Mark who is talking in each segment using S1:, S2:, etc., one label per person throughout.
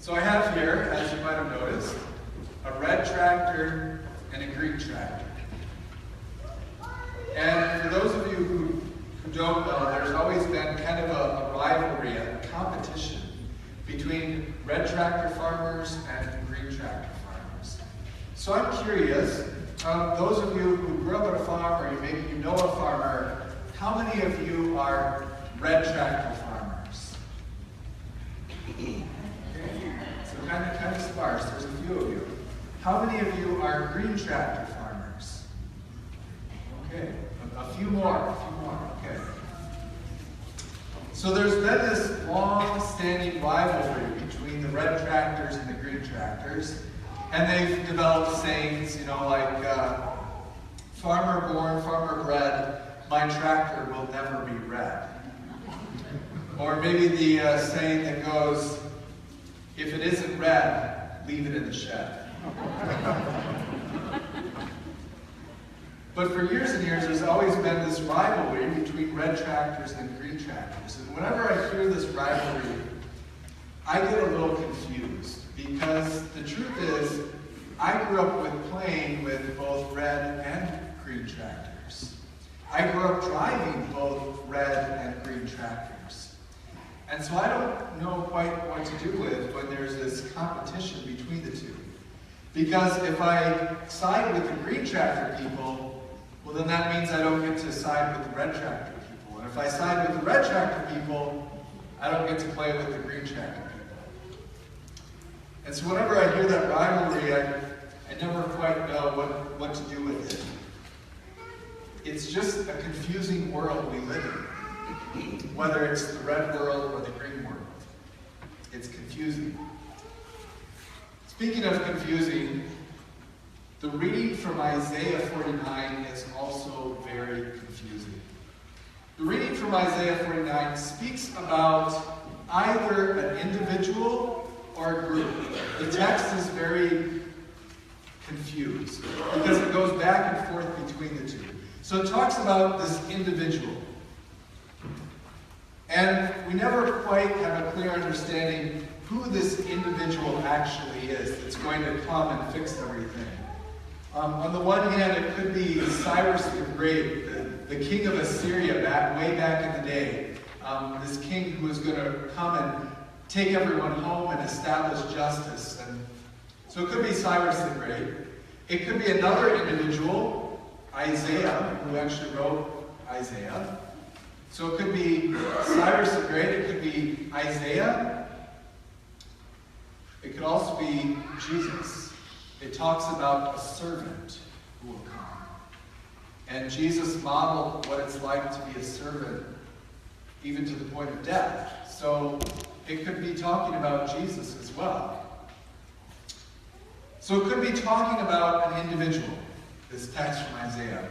S1: So I have here, as you might have noticed, a red tractor and a green tractor. And for those of you who don't know, there's always been kind of a rivalry, a competition between red tractor farmers and green tractor farmers. So I'm curious, those of you who grew up at a farm, or maybe you know a farmer, how many of you are red tractor farmers? Okay. So kind of sparse, there's a few of you. How many of you are green tractor farmers? Okay, a few more, okay. So there's been this long-standing rivalry between the red tractors and the green tractors, and they've developed sayings, like farmer born, farmer bred, my tractor will never be red. Or maybe the saying that goes, if it isn't red, leave it in the shed. But for years and years, there's always been this rivalry between red tractors and green tractors. And whenever I hear this rivalry, I get a little confused. Because the truth is, I grew up playing with both red and green tractors. I grew up driving both red and green tractors. And so I don't know quite what to do with when there's this competition between the two. Because if I side with the green tractor people, well, then that means I don't get to side with the red tractor people. And if I side with the red tractor people, I don't get to play with the green tractor people. And so whenever I hear that rivalry, I never quite know what to do with it. It's just a confusing world we live in, whether it's the red world or the green world. It's confusing. Speaking of confusing, the reading from Isaiah 49 is also very confusing. The reading from Isaiah 49 speaks about either an individual or a group. The text is very confused because it goes back and forth between the two. So it talks about this individual. And we never quite have a clear understanding who this individual actually is that's going to come and fix everything. On the one hand, it could be Cyrus the Great, the king of Assyria way back in the day. This king who was going to come and take everyone home and establish justice. And so it could be Cyrus the Great. It could be another individual, Isaiah, who actually wrote Isaiah. So it could be Cyrus the Great, it could be Isaiah. It could also be Jesus. It talks about a servant who will come. And Jesus modeled what it's like to be a servant, even to the point of death. So it could be talking about Jesus as well. So it could be talking about an individual, this text from Isaiah.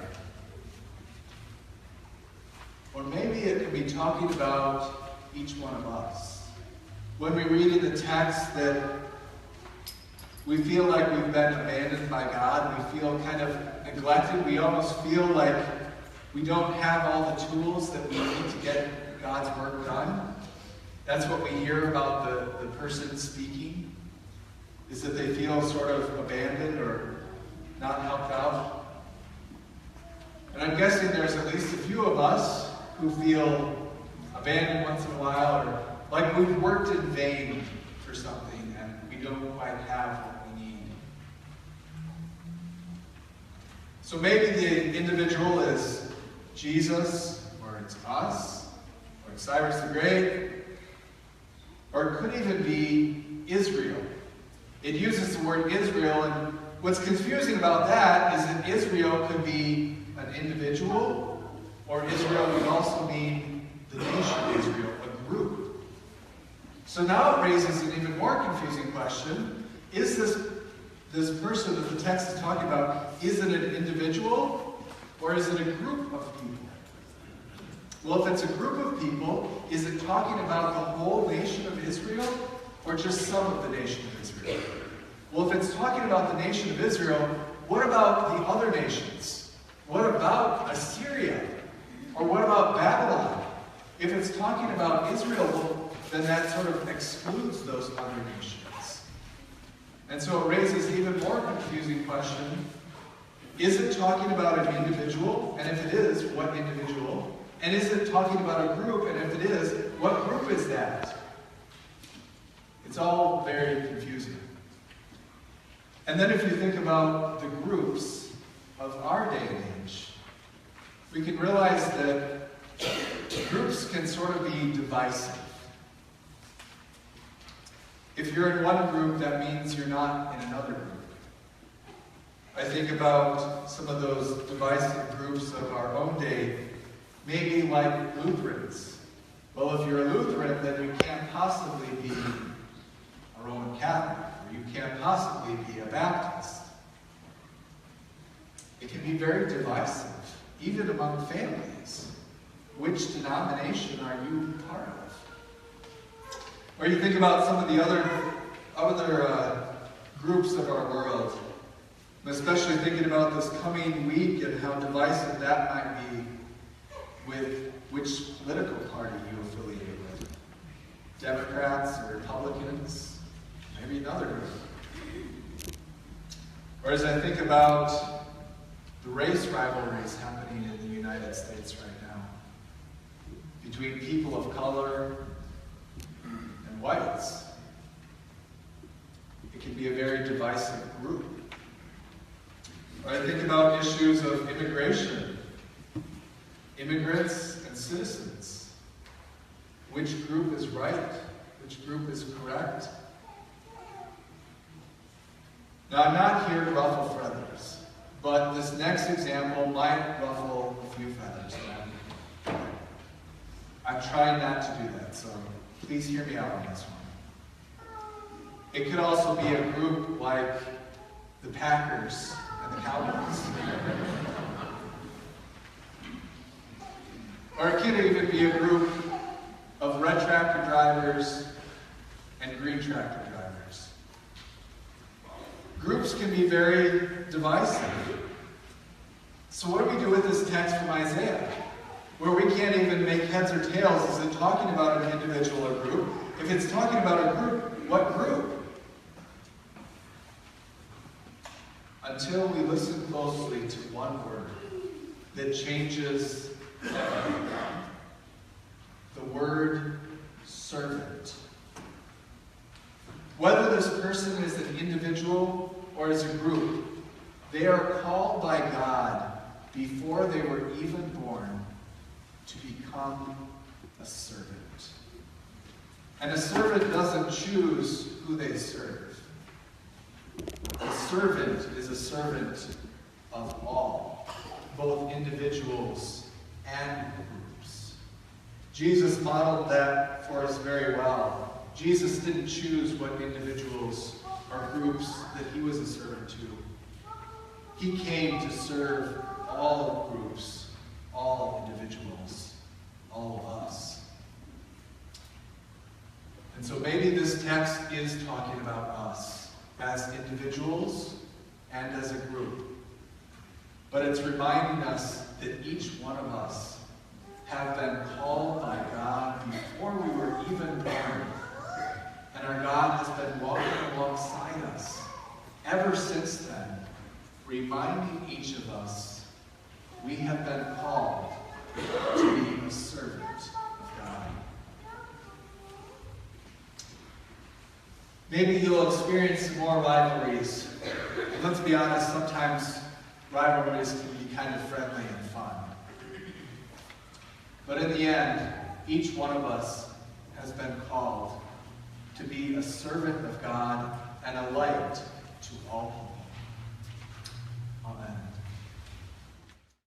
S1: Or maybe it could be talking about each one of us. When we read in the text that we feel like we've been abandoned by God, we feel kind of neglected, we almost feel like we don't have all the tools that we need to get God's work done. That's what we hear about the person speaking, is that they feel sort of abandoned or not helped out. And I'm guessing there's at least a few of us who feel abandoned once in a while, or like we've worked in vain for something and we don't quite have what we need. So maybe the individual is Jesus, or it's us, or it's Cyrus the Great, or it could even be Israel. It uses the word Israel, and what's confusing about that is that Israel could be an individual, or Israel would also mean the nation Israel, a group. So now it raises an even more confusing question. Is this person that the text is talking about, is it an individual, or is it a group of people? Well, if it's a group of people, is it talking about the whole nation of Israel, or just some of the nation of Israel? Well, if it's talking about the nation of Israel, what about the other nations? What about Assyria? Or what about Babylon? If it's talking about Israel, well, then that sort of excludes those other nations. And so it raises an even more confusing question. Is it talking about an individual? And if it is, what individual? And is it talking about a group? And if it is, what group is that? It's all very confusing. And then if you think about the groups of our day and age, we can realize that groups can sort of be divisive. If you're in one group, that means you're not in another group. I think about some of those divisive groups of our own day, maybe like Lutherans. Well, if you're a Lutheran, then you can't possibly be a Roman Catholic, or you can't possibly be a Baptist. It can be very divisive, even among families. Which denomination are you part of? Or you think about some of the other groups of our world. I'm especially thinking about this coming week and how divisive that might be with which political party you affiliate with. Democrats or Republicans, maybe another group. Or as I think about the race rivalries happening in the United States right now, between people of color and whites, it can be a very divisive group. Or I think about issues of immigration, immigrants and citizens. Which group is right? Which group is correct? Now, I'm not here to ruffle feathers, but this next example might ruffle a few feathers. I'm trying not to do that, so please hear me out on this one. It could also be a group like the Packers and the Cowboys. Or it could even be a group of red tractor drivers and green tractor drivers. Groups can be very divisive. So what do we do with this text from Isaiah, where we can't even make heads or tails? Is it talking about an individual or group? If it's talking about a group, what group? Until we listen closely to one word that changes everything. The word servant. Whether this person is an individual or is a group, they are called by God before they were even born to become a servant. And a servant doesn't choose who they serve. A servant is a servant of all, both individuals and groups. Jesus modeled that for us very well. Jesus didn't choose what individuals or groups that he was a servant to. He came to serve all groups, all individuals, all of us. And so maybe this text is talking about us as individuals and as a group. But it's reminding us that each one of us have been called by God before we were even born. And our God has been walking alongside us ever since then, reminding each of us we have been called to be a servant of God. Maybe you'll experience some more rivalries. And let's be honest, sometimes rivalries can be kind of friendly and fun. But in the end, each one of us has been called to be a servant of God and a light